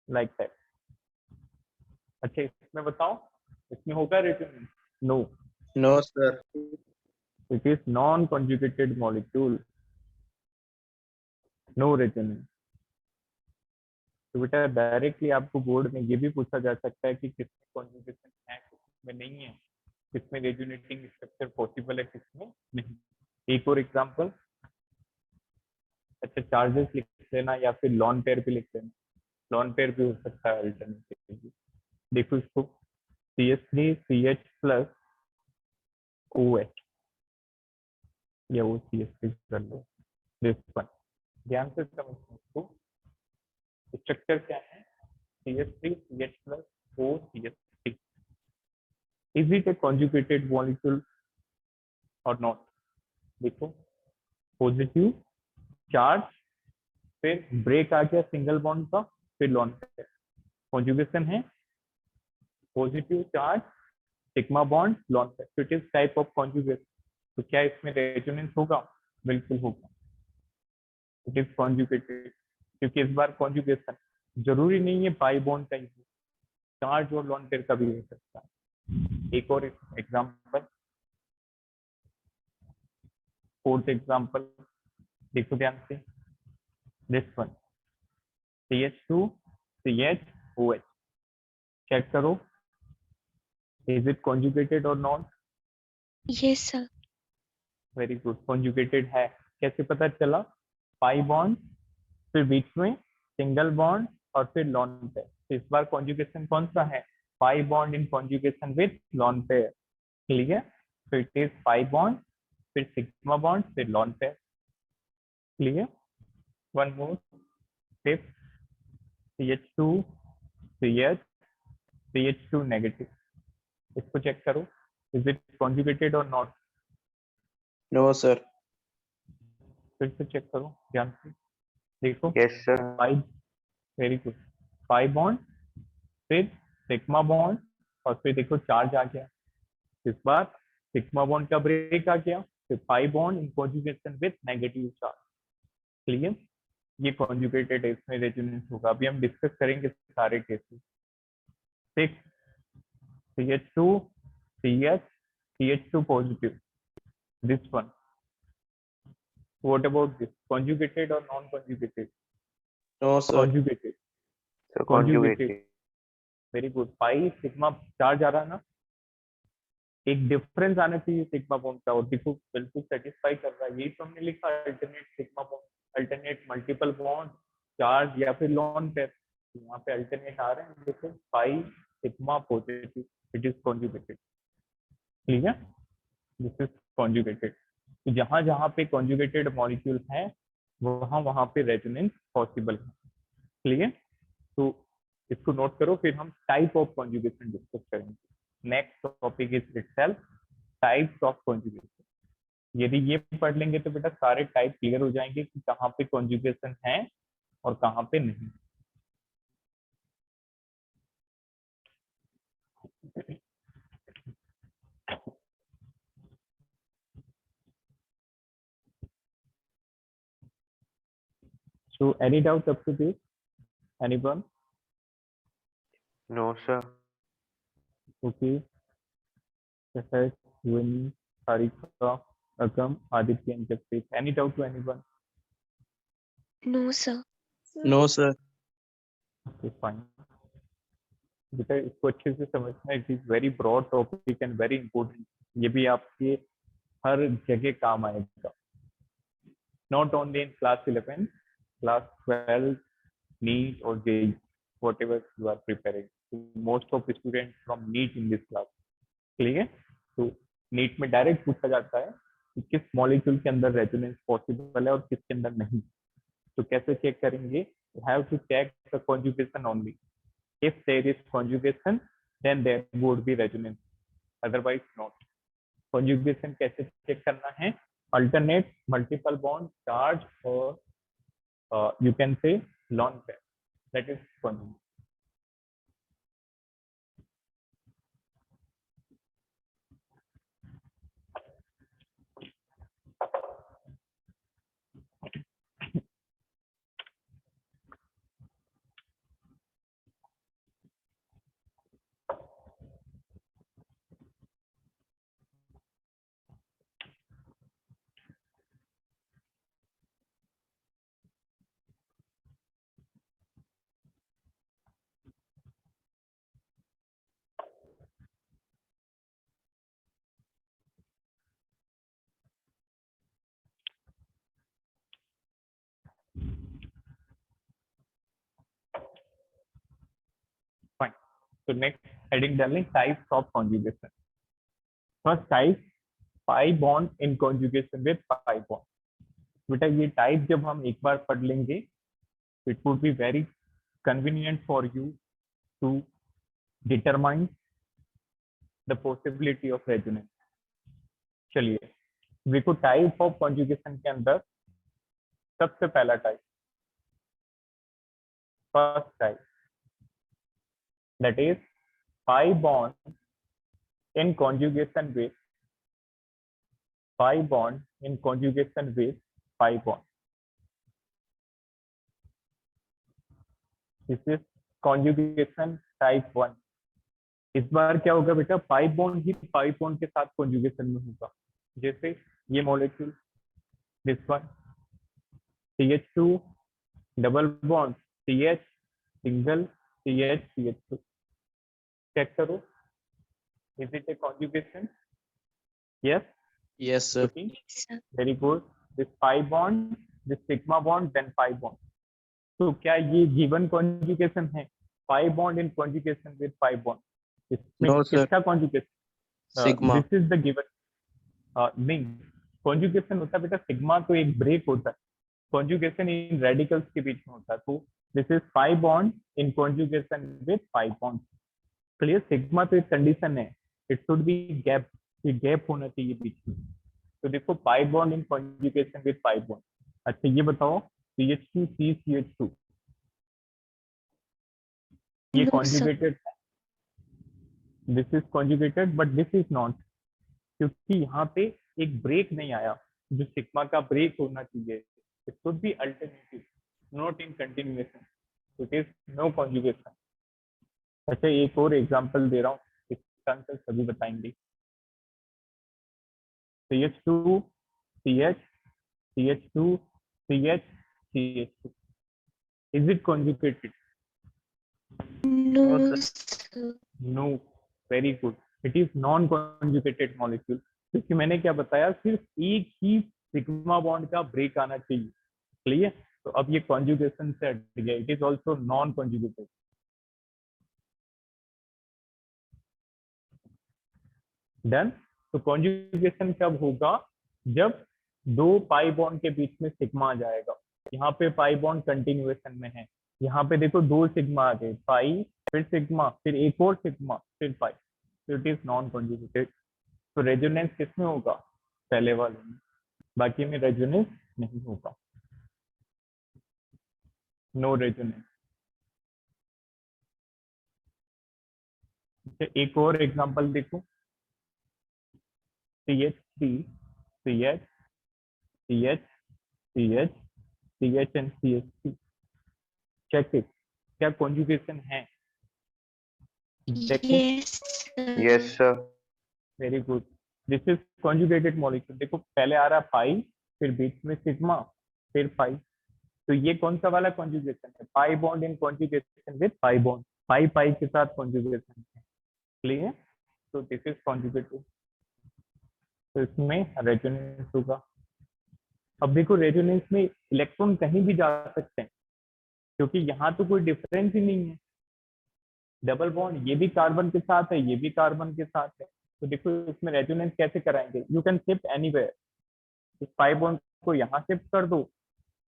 like that. अच्छा, इसमें बताओ, इसमें होगा resonance? No. No, sir. It is non-conjugated molecule. No resonance. तो बेटा डायरेक्टली आपको बोर्ड में ये भी पूछा जा सकता है कि किसमें कॉन्जुगेशन है, किसमें नहीं है, किसमें रेजोनेटिंग स्ट्रक्चर पॉसिबल है, किसमें नहीं। एक और एग्जांपल, अच्छा चार्जेस लिख लेना या फिर लॉन पेयर भी लिख लेना, लॉन पेयर भी हो सकता है अल्टरनेटिव। देखो इसको, CH3 CH प्लस OH या वो CH3 कर लो, दिस वन। ध्यान से समझो, इसको स्ट्रक्चर क्या है, CH3 CH plus O CH3। Is it a conjugated molecule or not? देखो, पॉजिटिव चार्ज, फिर ब्रेक आ गया सिंगल बॉन्ड का, फिर लॉन पेयर, कॉन्जुगेशन है, positive charge sigma bond lone pair, तो it is type of conjugation. तो क्या इसमें रेजोनेंस होगा? बिल्कुल होगा। इट इज कॉन्जुगेटेड, क्योंकि इस बार कॉन्जुगेशन जरूरी नहीं है पाई बॉन्ड का ही, चार्ज और लॉन पेयर का भी हो सकता है। एक और एग्जांपल, फोर्थ एग्जांपल देखो ध्यान से, this one CH2 CH OH, check करो, इज इट कॉन्जुगेटेड और not? yes sir, very good, conjugated है। कैसे पता चला? पाई बॉन्ड, फिर बीच में सिंगल बॉन्ड और फिर लॉन पेयर। तो इस बार कॉन्जुगेशन कौन सा है? Pi bond in conjugation with lone pair. Clear? तो इट इज पाई बॉन्ड, फिर सिग्मा बॉन्ड, फिर lone pair. Clear? One more step, CH2 CH CH2 negative, इसको चेक करो, इज इट कॉन्जुगेटेड और नॉट? No, sir. फिर से check करो ध्यान से, देखो Yes, sir. पाई, वेरी गुड, पाई बॉन्ड, फिर सिग्मा बॉन्ड, और फिर देखो चार्ज आ गया। इस बार सिग्मा बॉन्ड का ब्रेक आ गया, फिर पाई bond in conjugation with negative charge. Clear? ये कॉन्जुगेटेड है, इसमें रेजोनेंस होगा। अभी हम डिस्कस करेंगे सारे cases. 6 CH2 CH CH2 positive, this one What about this? Conjugated or non-conjugated? No, sir. Conjugated. So Conjugated. conjugated. Very good. Pi sigma charge आ रहा है ना, एक डिफरेंस आना चाहिए सिग्मा बॉन्ड का, और देखो बिल्कुल सेटिस्फाई कर रहा है. यही तो हमने लिखा, alternate sigma bond, alternate multiple bond charge या फिर लॉन पेयर. यहाँ पे अल्टरनेट आ रहे हैं, देखो pi sigma positive, it is conjugated. ठीक है, दिस इज कॉन्जुगेटेड. तो जहां जहां पे कॉन्जुगेटेड मॉलिक्यूल है वहां वहां पे रेजोनेंस पॉसिबल है. क्लियर? तो इसको नोट करो, फिर हम टाइप ऑफ कॉन्जुगेशन डिस्कस करेंगे. Next topic is itself types of conjugation. यदि ये पढ़ लेंगे तो बेटा सारे टाइप क्लियर हो जाएंगे कि कहाँ पे कॉन्जुगेशन है और कहाँ पे नहीं. So any doubt up to this? Anyone? No, sir. Okay. Sahaj, Vani, Harika, Agam, Aditya, and Jaspreet. Any doubt to anyone? No, sir. No, sir. Okay, fine. बेटा इसको अच्छे से समझना, it is very broad topic and very important. ये भी आपके हर जगह काम आएगा. Not only in class 11, class 12, NEET or JEE, whatever you are preparing. So most of the students from NEET in this class. Clear? तो NEET में direct पूछा जाता है कि किस मॉलिक्यूल के अंदर रेजोनेंस पॉसिबल है और किसके अंदर नहीं. तो कैसे चेक करेंगे? You have to check the conjugation only. If there is conjugation, then there would be resonance. Otherwise, not. Conjugation कैसे चेक करना है? Alternate multiple bond charge or you can say lone pair. That is conjugation. Fine. So next heading darling, types of conjugation. First type, pi bond in conjugation with pi bond. बेटा ये type जब हम एक बार पढ़ लेंगे, it would be very convenient for you to determine the possibility of resonance. चलिए देखो type of conjugation के अंदर सबसे पहला type, first type, that is pi bond in conjugation with pi bond in conjugation with pi bond. This is conjugation type 1. इस बार क्या होगा बेटा? पाई बॉन्ड ही पाई बॉन्ड के साथ कॉन्जुगेशन में होगा. जैसे ये molecule, this one CH2 double bond CH single CH CH2. Check करो, is it a conjugation? Yes. Yes, sir. Yes, sir. Very good. This pi bond, this sigma bond, then pi bond. तो क्या ये given conjugation है? Pi bond in conjugation with pi bond. इसमें No, sir. किसका conjugation? Sigma. This is the given. नहीं, conjugation होता है बेटा सिग्मा तो एक ब्रेक होता है. कॉन्जुगेशन इन रेडिकल्स के बीच में होता है. तो this is pi bond in conjugation with pi bond. Clear? Sigma तो एक कंडीशन है, इट शुड बी गैप, ये गैप होना चाहिए बीच में. तो देखो पाई bond in conjugation with pi bond. अच्छा ये बताओ CH2 CH2 ये No, sir. Conjugated, this is conjugated but this is not, क्योंकि यहाँ पे एक ब्रेक नहीं आया जो सिग्मा का ब्रेक होना चाहिए. It should be alternative, not in continuation. It is no conjugation. अच्छा एक और एग्जांपल दे रहा हूँ, इसका आंसर सभी बताएंगे. CH2 CH CH2 CH CH2. Is it conjugated? No, No, sir. No. Very good. It is non-conjugated molecule. क्योंकि मैंने क्या बताया, सिर्फ एक ही सिग्मा बॉन्ड का ब्रेक आना चाहिए. क्लियर? तो अब ये कॉन्जुगेशन से हट गया. It is also non conjugated. Done. तो कॉन्जुगेशन कब होगा? जब दो पाई बॉन्ड के बीच में सिग्मा आ जाएगा. यहाँ पे पाई बॉन्ड कंटिन्यूएशन में है. यहाँ पे देखो दो सिग्मा आ गए, पाई फिर सिग्मा फिर एक और सिग्मा फिर पाई. तो इट इज नॉन कॉन्जुगेटेड. तो रेजोनेंस किसमें होगा? पहले वाले में. बाकी में रेजोनेंस नहीं होगा. No resonance. एक और एग्जांपल देखो. CH3 CH CH CH CH and CH3. Check it. क्या कॉन्जुगेशन है? देखो. Yes, sir. Yes, sir. Very good. This is conjugated molecule. देखो पहले आ रहा पाई, फिर बीच में सिग्मा, फिर पाई. तो ये कौन सा वाला कॉन्जुगेशन है? Pi bond in conjugation with pi bond. Pi pi के साथ कॉन्जुगेशन है. क्लियर? तो दिस इज कॉन्जुगेटेड. तो इसमें रेजोनेंस होगा. अब देखो रेजोनेंस में इलेक्ट्रॉन कहीं भी जा सकते हैं, क्योंकि यहाँ तो कोई डिफरेंस ही नहीं है. डबल बॉन्ड ये भी कार्बन के साथ है, ये भी कार्बन के साथ है. तो देखो इसमें रेजोनेंस कैसे कराएंगे? You can shift anywhere. इस पाई बॉन्ड को यहाँ शिफ्ट कर दो,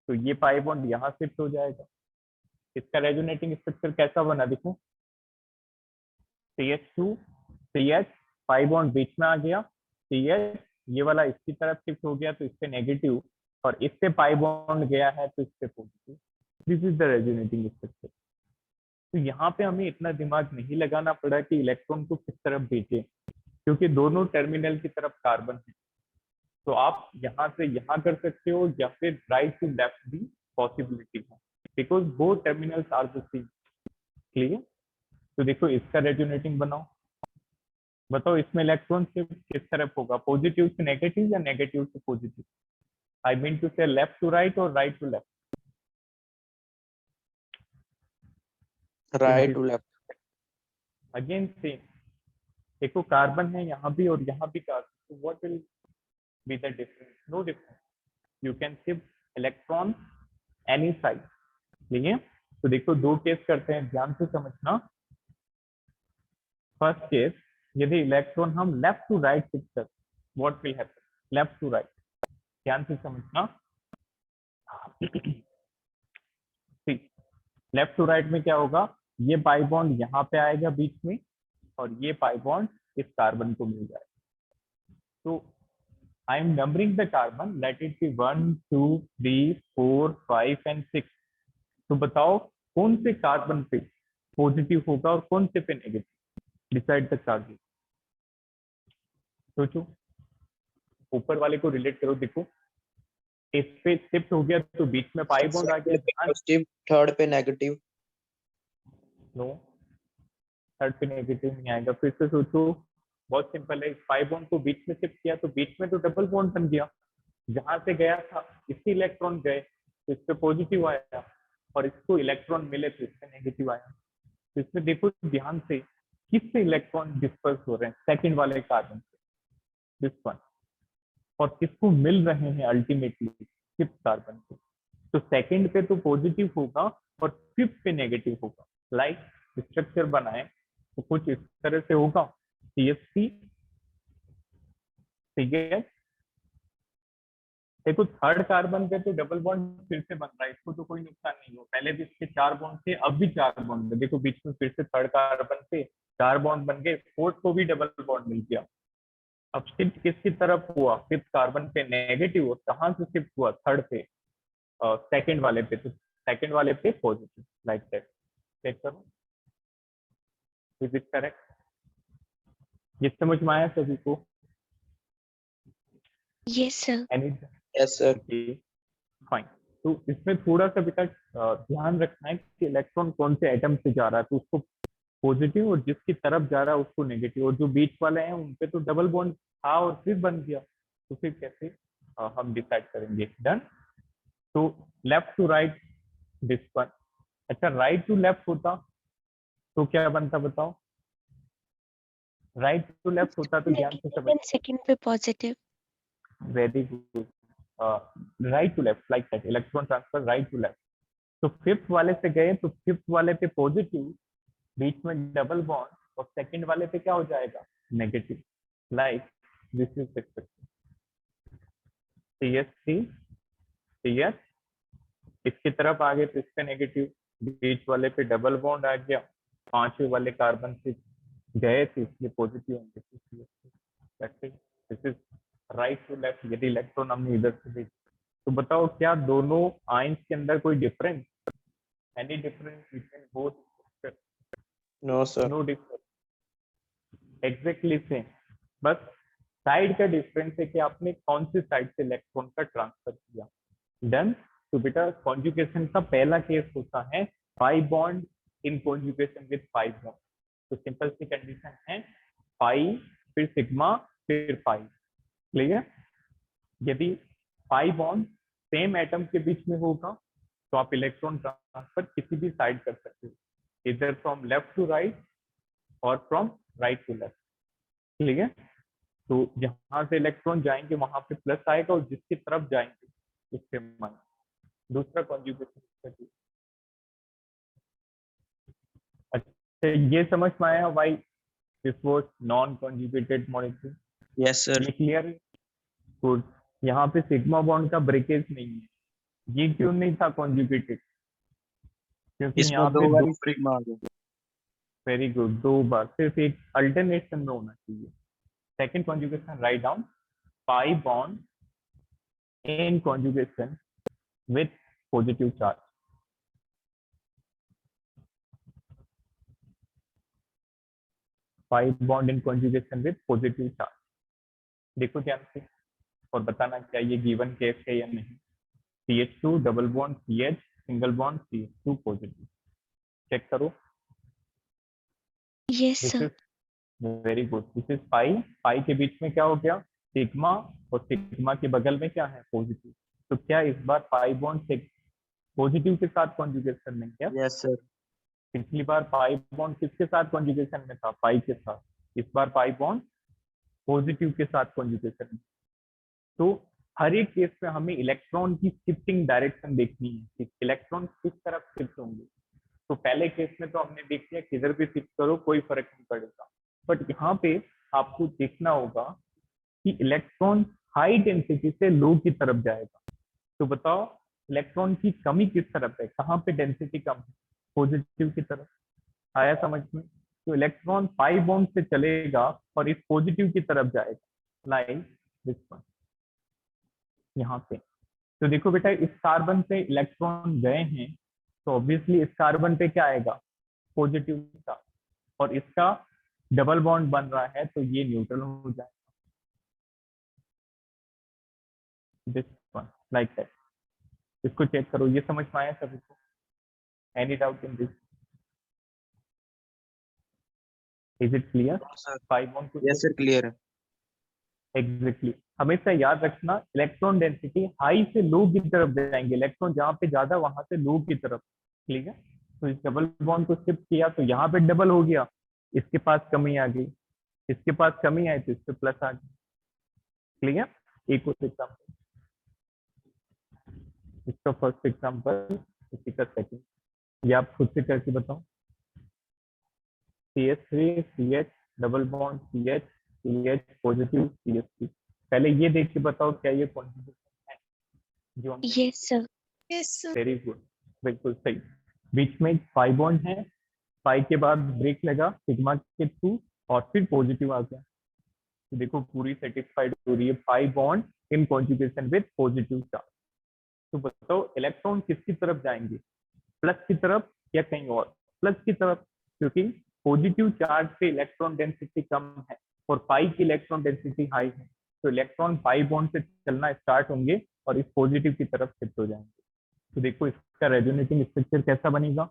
तो ये पाई बॉन्ड यहाँ शिफ्ट हो जाएगा. इसका रेजोनेटिंग स्ट्रक्चर कैसा बना? देखो CH2 CH, पाई बॉन्ड बीच में आ गया. CH ये वाला इसकी तरफ शिफ्ट हो गया, तो इससे नेगेटिव, और इससे पाई बॉन्ड गया है तो इससे positive. This is the resonating structure. तो यहाँ पे हमें इतना दिमाग नहीं लगाना पड़ा कि इलेक्ट्रॉन को किस तरफ भेजें, क्योंकि दोनों टर्मिनल की तरफ कार्बन है. तो आप यहाँ से यहाँ कर सकते हो, या फिर राइट टू लेफ्ट भी पॉसिबिलिटी है, because both terminals are the same. Clear? तो देखो इसका रेजोनेटिंग बनाओ. बताओ इसमें इलेक्ट्रॉन शिफ्ट किस तरफ होगा? पॉजिटिव से नेगेटिव या नेगेटिव से positive? I mean to say left to right और right to left. right to left. Again same. देखो कार्बन है यहाँ भी और यहाँ भी कार्बन. तो what will be the difference? No difference. You can shift electron any side. ठीक है? तो देखो दो केस करते हैं, ध्यान से समझना. फर्स्ट केस, यदि इलेक्ट्रॉन हम लेफ्ट टू राइट शिफ्ट कर, what will happen? Left to right. ध्यान से समझना. लेफ्ट टू राइट में क्या होगा? ये पाई बॉन्ड यहाँ पे आएगा बीच में, और ये पाई बॉन्ड इस कार्बन को मिल जाएगा. तो I am numbering the carbon, let it be 1 2 3 4 5 and 6. तो बताओ कौन से कार्बन पे पॉजिटिव होगा और कौन से पे नेगेटिव? Decide the charges. सोचो. ऊपर वाले को रिलेट करो. देखो इस पे शिफ्ट हो गया तो बीच में पाई बॉन्ड आ गया. Positive, third पे negative. नो, थर्ड पे नेगेटिव नहीं आएगा. फिर से सोचो. बहुत सिंपल है. पाई बॉन्ड को बीच में शिफ्ट किया तो बीच में तो डबल बॉन्ड बन गया. जहां से गया था इससे इलेक्ट्रॉन गए तो इस पे पॉजिटिव आया, और इसको इलेक्ट्रॉन मिले तो इससे नेगेटिव आया. तो इसमें देखो ध्यान से किससे इलेक्ट्रॉन डिस्पर्स हो रहे हैं? सेकंड वाले कार्बन से, दिस वन. और किसको मिल रहे हैं अल्टीमेटली? फिफ्थ कार्बन से. तो सेकंड पे तो पॉजिटिव होगा और फिफ्थ पे नेगेटिव होगा. लाइक स्ट्रक्चर बनाए तो कुछ इस तरह से होगा. CH3 CH. देखो थर्ड कार्बन पे तो डबल बॉन्ड फिर से बन रहा है, इसको तो कोई नुकसान नहीं हो. पहले भी इसके 4 बॉन्ड थे, अब भी 4 बॉन्ड है. देखो बीच में फिर से थर्ड कार्बन पे 4 बॉन्ड बन गए, फोर्थ को भी डबल बॉन्ड मिल गया. अब शिफ्ट किसकी तरफ हुआ? फिफ्थ कार्बन पे नेगेटिव. और कहाँ से शिफ्ट हुआ? थर्ड पे, सेकंड वाले पे. तो सेकंड वाले पे पॉजिटिव. Like that. चेक करो. Is it correct? ये समझ में आया सभी को? Yes, sir. Any? Yes, sir. Fine. तो इसमें थोड़ा सा बेटा ध्यान रखना है कि इलेक्ट्रॉन कौन से एटम से जा रहा है, तो उसको पॉजिटिव, और जिसकी तरफ जा रहा है उसको नेगेटिव. और जो बीच वाले हैं उनपे तो डबल बॉन्ड था और फिर बन गया, तो फिर कैसे? हम डिसाइड करेंगे। डन। तो left to right this one. अच्छा, राइट टू लेफ्ट होता तो क्या बनता बताओ? राइट टू लेफ्ट होता तो ध्यान से समझ। सेकंड पे positive. Very good. Right to left like that, electron transfer right to left. तो फिफ्थ वाले से गए तो फिफ्थ वाले पे पॉजिटिव, बीच में डबल बॉन्ड, और सेकंड वाले पे क्या हो जाएगा? Negative. Like this is expected. CH3 CH, इसकी तरफ आ गए तो इस पे नेगेटिव, बीच वाले पे डबल बॉन्ड आ गया, पांचवें वाले कार्बन से गए थे इसलिए पॉजिटिव होंगे। This is right to left. यदि इलेक्ट्रॉन हमने इधर से भेजा तो बताओ क्या दोनों आयंस के अंदर कोई difference? Any difference between both? No, sir. No difference, exactly same. बस साइड का डिफरेंस है कि आपने कौन सी साइड से इलेक्ट्रॉन का ट्रांसफर किया। डन। तो बेटा कॉन्जुगेशन का पहला केस होता है 5 bond in conjugation with 5 bond. तो सिंपल सी कंडीशन है 5 फिर सिग्मा फिर 5। क्लियर? यदि 5 बॉन्ड सेम एटम के बीच में होगा तो आप इलेक्ट्रॉन ट्रांसफर किसी भी साइड कर सकते हो, इधर फ्रॉम लेफ्ट टू राइट और from right to left. Clear? तो जहां से इलेक्ट्रॉन जाएंगे वहां पे प्लस आएगा, और जिसकी तरफ जाएंगे उससे माइनस। दूसरा कॉन्जुगेशन। अच्छा, ये समझ में आया why this was non conjugated molecule? Yes, sir. ये क्लियर है? गुड। यहाँ पे सिग्मा बॉन्ड का ब्रेकेज नहीं है। ये क्यों नहीं था कॉन्जुगेटेड? क्योंकि इसमें यहाँ दो पे बार सिग्मा आ गया। वेरी गुड, 2 बार, सिर्फ एक अल्टरनेशन में होना चाहिए। Second conjugation, write down 5 bond in conjugation with positive charge. 5 bond in conjugation with positive charge. देखो ध्यान से और बताना क्या ये गिवन केस है या नहीं। CH2 double bond CH, single bond CH2 positive. Check करो। Yes this sir. Is very good. This is pi, pi के बीच में क्या हो गया? सिग्मा, और सिग्मा के बगल में क्या है? पॉजिटिव। तो क्या इस बार पाई बॉन्ड से पॉजिटिव के साथ कॉन्जुगेशन में? क्या Yes, sir. पिछली बार पाई बॉन्ड किसके साथ कॉन्जुगेशन में था? पाई के साथ। इस बार पाई बॉन्ड पॉजिटिव के साथ कॉन्जुगेशन में। तो हर एक केस में हमें इलेक्ट्रॉन की शिफ्टिंग डायरेक्शन देखनी है कि इलेक्ट्रॉन किस तरफ शिफ्ट होंगे। तो पहले केस में तो हमने देख लिया किधर भी शिफ्ट करो कोई फर्क नहीं पड़ेगा, बट यहाँ पे आपको देखना होगा कि इलेक्ट्रॉन हाई डेंसिटी से लो की तरफ जाएगा। तो बताओ इलेक्ट्रॉन की कमी किस तरफ है? कहाँ पे डेंसिटी कम है? पॉजिटिव की तरफ। आया समझ में? तो इलेक्ट्रॉन पाई बॉन्ड से चलेगा और इस पॉजिटिव की तरफ जाएगा, लाइक दिस वन यहाँ पे। तो देखो बेटा इस कार्बन से इलेक्ट्रॉन गए हैं तो ऑब्वियसली इस कार्बन पे क्या आएगा? पॉजिटिव का, और इसका डबल बॉन्ड बन रहा है तो ये न्यूट्रल हो जाएगा, दिस वन लाइक दैट। इसको चेक करो, ये समझ में आया सभी को? Any doubt in this? Is it clear? No, sir. 5 bond को Yes, sir. Clear है। एग्जैक्टली हमेशा याद रखना इलेक्ट्रॉन डेंसिटी हाई से लो की तरफ जाएंगे, इलेक्ट्रॉन जहां पे ज्यादा वहां से लो की तरफ। ठीक है? तो इस डबल बॉन्ड को शिफ्ट किया तो यहाँ पे डबल हो गया, इसके पास कमी आ गई, इसके पास कमी आई तो इस पे प्लस आ गई। क्लियर? एक और एग्जाम्पल, इसका फर्स्ट एग्जाम्पल, इसी का सेकंड, ये आप खुद से करके बताओ। CH3 CH double bond CH CH positive CH3। पहले ये देख के बताओ क्या ये कॉन्जुगेशन है जो हमने? Yes sir. Yes sir. Very good, बिल्कुल सही। बीच में 5 बॉन्ड है, 5 के बाद ब्रेक लगा सिग्मा के थ्रू और फिर पॉजिटिव आ गया। तो देखो पूरी सेटिस्फाइड हो रही है, 5 bond in conjugation with positive charge. तो बताओ इलेक्ट्रॉन किसकी तरफ जाएंगे? प्लस की तरफ या कहीं और? प्लस की तरफ, क्योंकि पॉजिटिव चार्ज से इलेक्ट्रॉन डेंसिटी कम है और पाई की इलेक्ट्रॉन डेंसिटी हाई है, तो इलेक्ट्रॉन पाई बॉन्ड से चलना स्टार्ट होंगे और इस पॉजिटिव की तरफ शिफ्ट हो जाएंगे। तो देखो इसका रेजोनेटिंग स्ट्रक्चर कैसा बनेगा?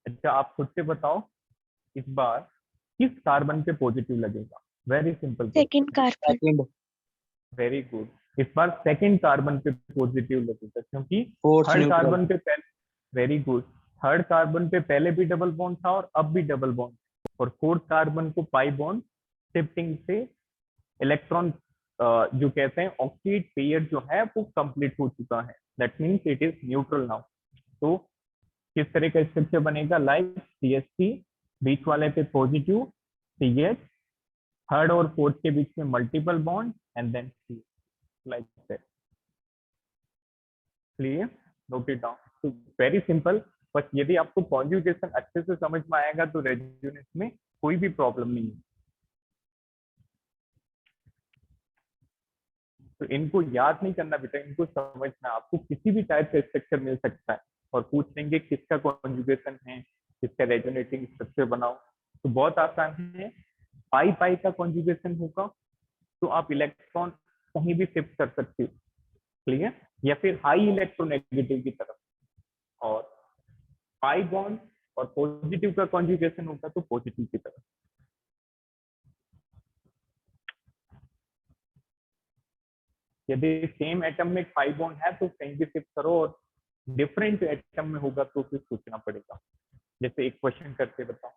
अच्छा आप खुद से बताओ इस बार किस कार्बन पे पॉजिटिव लगेगा? Very simple, second carbon. Second. Very good. इस बार सेकंड कार्बन पे पॉजिटिव लगेगा, क्योंकि फोर्थ थर्ड न्यूट्रल। कार्बन पे पहले, वेरी गुड, थर्ड कार्बन पे पहले भी डबल बॉन्ड था और अब भी डबल बॉन्ड, और फोर्थ कार्बन को पाई बॉन्ड शिफ्टिंग से इलेक्ट्रॉन जो कहते हैं ऑक्सीड पेयर जो है वो कंप्लीट हो चुका है, that means it is neutral now. तो किस तरह का स्ट्रक्चर बनेगा, लाइक CH3 बीच वाले पे पॉजिटिव, CH थर्ड और फोर्थ के बीच में multiple bond and then C, like that. Clear, note it down. तो वेरी सिंपल, बस यदि आपको कॉन्जुगेशन अच्छे से समझ में आएगा तो रेजोनेंस में कोई भी प्रॉब्लम नहीं है। तो इनको याद नहीं करना बेटा, इनको समझना। आपको किसी भी टाइप का स्ट्रक्चर मिल सकता है और पूछ लेंगे किसका कॉन्जुगेशन है, किसका रेजोनेटिंग स्ट्रक्चर बनाओ, तो बहुत आसान है। पाई पाई का कॉन्जुगेशन होगा तो आप इलेक्ट्रॉन कहीं भी शिफ्ट कर सकते हो, क्लियर, या फिर हाई इलेक्ट्रोनेगेटिव की तरफ। और पाई बॉन्ड और पॉजिटिव का कॉन्जुगेशन होगा तो पॉजिटिव की तरफ। यदि सेम एटम में पाई बॉन्ड है तो कहीं भी शिफ्ट करो, और डिफरेंट एटम में होगा तो फिर सोचना पड़ेगा। जैसे एक क्वेश्चन करके बताओ।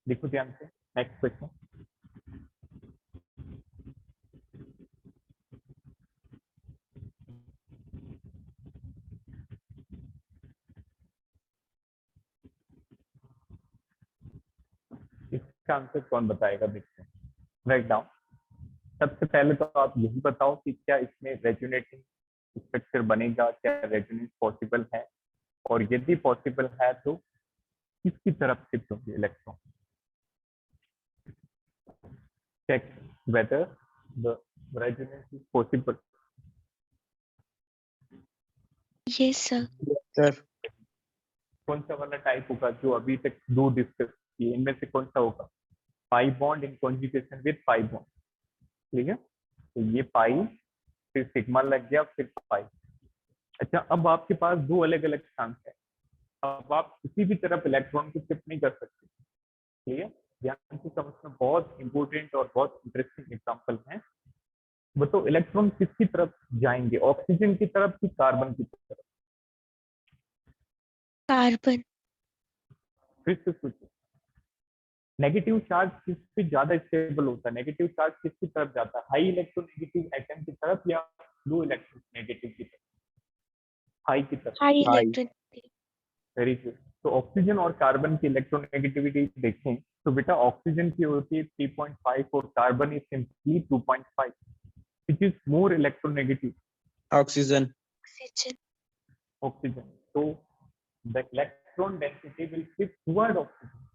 देखो ध्यान से, नेक्स्ट क्वेश्चन। इसका आंसर कौन बताएगा, देखते हैं। Write down. सबसे पहले तो आप यही बताओ कि क्या इसमें रेजोनेटिंग स्ट्रक्चर बनेगा, क्या रेजोनेंस पॉसिबल है, और यदि पॉसिबल है तो किसकी तरफ शिफ्ट होंगे electron. Check whether the resonance is possible. Yes, sir. Sir कौन सा वाला टाइप होगा जो अभी तक दो डिस्कस किए, इनमें से कौन सा होगा, पाई bond in conjugation with pi bond, ठीक है। तो ये पाई, फिर सिग्मा लग गया, फिर पाई। अच्छा, अब आपके पास दो अलग अलग चांस है, अब आप किसी भी तरफ इलेक्ट्रॉन को शिफ्ट नहीं कर सकते, क्लियर। ध्यान से समझना, बहुत इंपॉर्टेंट और बहुत इंटरेस्टिंग एग्जांपल है। बताओ इलेक्ट्रॉन किसकी तरफ जाएंगे, ऑक्सीजन की तरफ कि कार्बन की तरफ। Carbon. फिर से सोचो, नेगेटिव चार्ज किस पे ज्यादा स्टेबल होता है, नेगेटिव चार्ज किसकी तरफ जाता है, हाई इलेक्ट्रोनेगेटिव एटम की तरफ या लो इलेक्ट्रोनेगेटिव की तरफ, हाई की तरफ। High high. electron. Very good. तो ऑक्सीजन और कार्बन की इलेक्ट्रोनेगेटिविटी देखें तो बेटा ऑक्सीजन की होती है 3.5 और कार्बन is simply 2.5, which is more electronegative. Oxygen. Oxygen. Oxygen. तो the electron density will shift toward oxygen,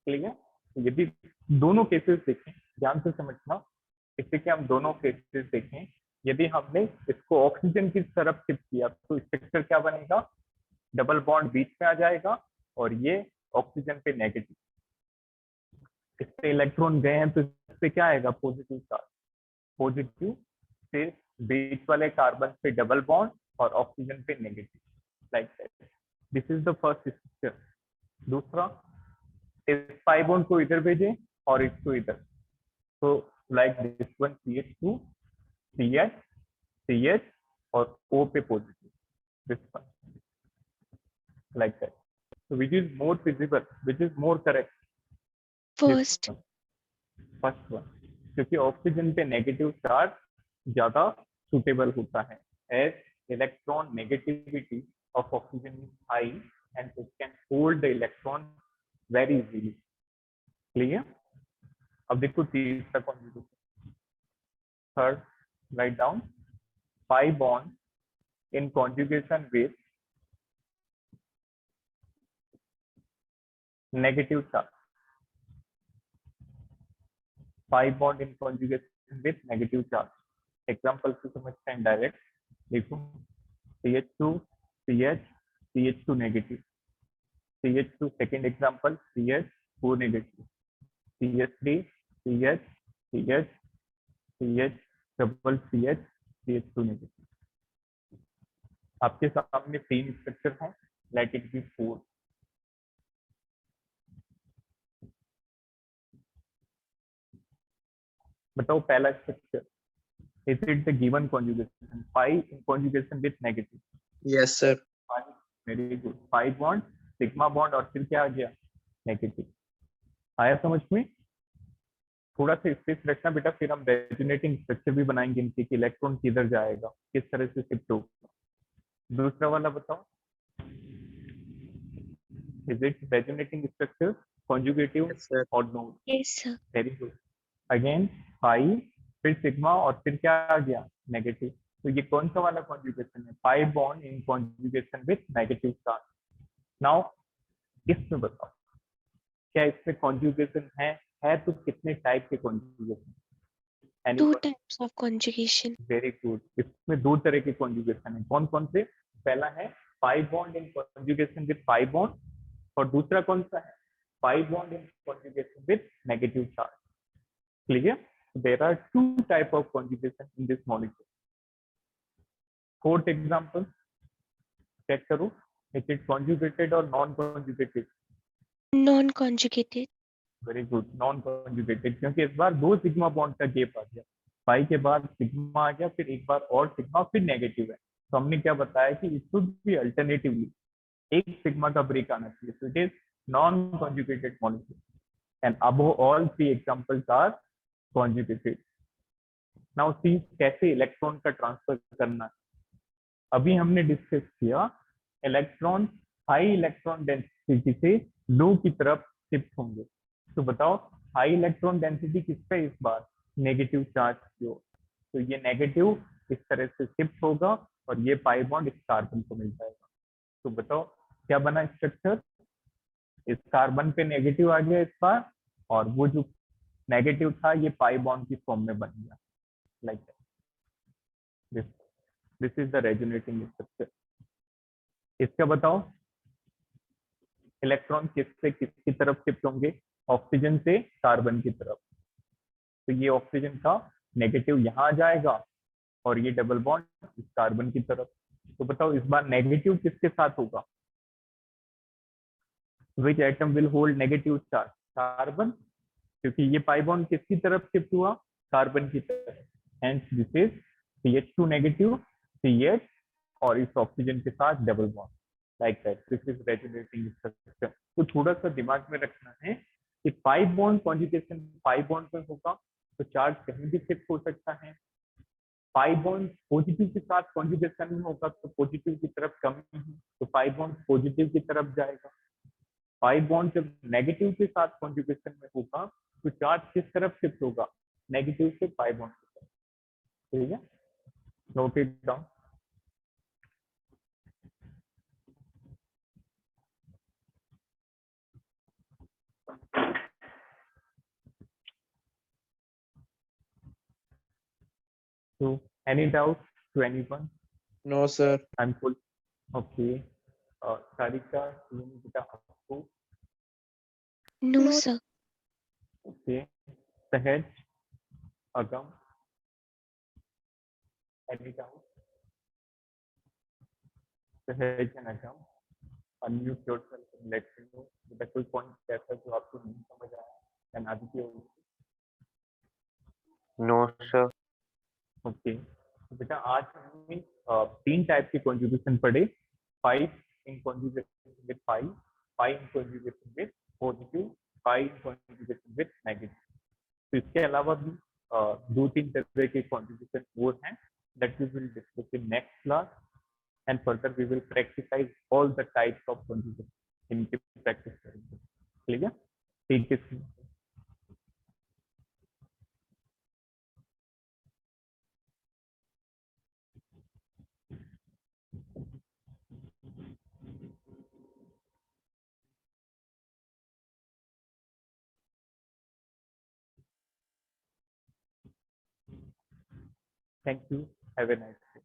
clear. तो यदि दोनों केसेस देखें, ध्यान से समझना, इससे कि हम दोनों केसेस देखें, यदि हमने इसको ऑक्सीजन की तरफ शिफ्ट किया तो स्ट्रक्चर क्या बनेगा, डबल बॉन्ड बीच में आ जाएगा और ये ऑक्सीजन पे नेगेटिव, इससे इलेक्ट्रॉन गए हैं तो इससे क्या आएगा, पॉजिटिव चार्ज, पॉजिटिव, फिर बीच वाले कार्बन पे डबल बॉन्ड और ऑक्सीजन पे negative, like that. This is the first structure. दूसरा, इस पाई बॉन्ड को इधर भेजें और इसको इधर, तो like this one, CH2 CH CH और O पे positive, this one, like that. So which is more feasible, which is more correct? First. First one, क्योंकि ऑक्सीजन पे नेगेटिव चार्ज ज्यादा सुटेबल होता है, as electron negativity of oxygen is high and it can hold the electron very easily, clear. अब देखो तीसरा conjugation, third, right down, pi bond in conjugation with negative charge, pi bond in conjugation with negative charge. Example से समझते हैं direct, देखो CH2 CH CH2 negative, CH2 second example, CH4 negative, CH3 CH CH CH double CH CH2 negative. आपके सामने 3 structure हैं, let it be 4। बताओ पहला structure, is it the given conjugation pi in conjugation with negative? Yes, sir. Very good, pi bond sigma bond और फिर क्या आ गया, negative. आया समझ में? थोड़ा सा स्पेस रखना बेटा, फिर हम रेजोनेटिंग स्ट्रक्चर भी बनाएंगे इनके कि इलेक्ट्रॉन किधर जाएगा, किस तरह से शिफ्ट होगा। दूसरा वाला बताओ, is it resonating structure conjugative Yes, sir. और no? Yes, sir. Very good. Again pi, फिर सिग्मा और फिर क्या आ गया, नेगेटिव। तो ये कौन सा वाला कॉन्जुगेशन है, pi bond in conjugation with negative charge. Now इसमें बताओ क्या इसमें कॉन्जुगेशन है तो कितने टाइप के conjugation? Two types of conjugation. Very good, इसमें 2 तरह के कॉन्जुगेशन है। कौन कौन से? पहला है pi bond in conjugation with pi bond, और दूसरा कौन सा है, pi bond in conjugation with negative charge. Clear? There are 2 type of conjugation in this molecule. Fourth example check करो, इज इट कॉन्जुगेटेड और non conjugated? Non-conjugated. Very good, non conjugated, क्योंकि इस बार 2 सिग्मा बॉन्ड का gap आ गया, pi के बाद सिग्मा आ गया, फिर एक बार और सिग्मा, फिर नेगेटिव है। तो हमने क्या बताया कि इट शुड बी अल्टरनेटिवली एक सिग्मा का ब्रेक आना चाहिए, so it is non-conjugated molecule and above all 3 examples are conjugated. now see कैसे इलेक्ट्रॉन का ट्रांसफर करना है। अभी हमने डिस्कस किया इलेक्ट्रॉन हाई इलेक्ट्रॉन डेंसिटी से लो की तरफ शिफ्ट होंगे। तो बताओ हाई इलेक्ट्रॉन डेंसिटी किसका इस बार, नेगेटिव चार्ज की ओर। तो ये नेगेटिव इस तरह से शिफ्ट होगा और ये पाई बॉन्ड इस कार्बन को मिल जाएगा। तो बताओ क्या बना स्ट्रक्चर, इस कार्बन पे नेगेटिव आ गया इस बार, और वो जो नेगेटिव था ये पाई बॉन्ड की फॉर्म में बन गया, like this. This is the resonating structure. इसका बताओ इलेक्ट्रॉन किससे किसकी तरफ शिफ्ट होंगे, ऑक्सीजन से कार्बन की तरफ। तो ये ऑक्सीजन का नेगेटिव यहाँ आ जाएगा और ये डबल बॉन्ड इस कार्बन की तरफ। तो बताओ इस बार नेगेटिव किसके साथ होगा, which atom will hold negative charge, carbon, क्योंकि ये पाई बॉन्ड किसकी तरफ शिफ्ट हुआ, कार्बन की तरफ। hence this is CH2 negative, CH और इस ऑक्सीजन के साथ double bond, like that. This is resonating structure. तो थोड़ा सा दिमाग में रखना है कि pi bond conjugation pi bond पर होगा तो चार्ज कहीं भी शिफ्ट हो सकता है। पाई बॉन्ड पॉजिटिव के साथ कॉन्जुगेशन में होगा तो पॉजिटिव की तरफ कमी है, तो पाई बॉन्ड पॉजिटिव की तरफ जाएगा। पाई बॉन्ड जब नेगेटिव के साथ कॉन्जुगेशन में होगा तो चार्ज किस तरफ शिफ्ट होगा, नेगेटिव से पाई बॉन्ड की तरफ। ठीक है, note it down. So any doubt to anyone? No, sir. I'm full. Okay. Sarika, बेटा आपको? No, sir. Okay. सहज, अगम, any doubt? सहज and Agam, unmute yourself and let me know बेटा कोई पॉइंट ऐसा जो आपको नहीं समझ आया, and Aditya No, sir. Okay. तो बेटा आज हमने 3 टाइप के कॉन्जुगेशन पढ़े, 5 in conjugation with 5, 5 in conjugation with positive, 5 in conjugation with negative. तो इसके अलावा भी 2-3 तरह के कॉन्जुगेशन और हैं that we will discuss in next class, and further we will practicalize all the types of conjugation इनकी प्रैक्टिस करेंगे। ठीक है, ठीक है। Thank you. Have a nice day.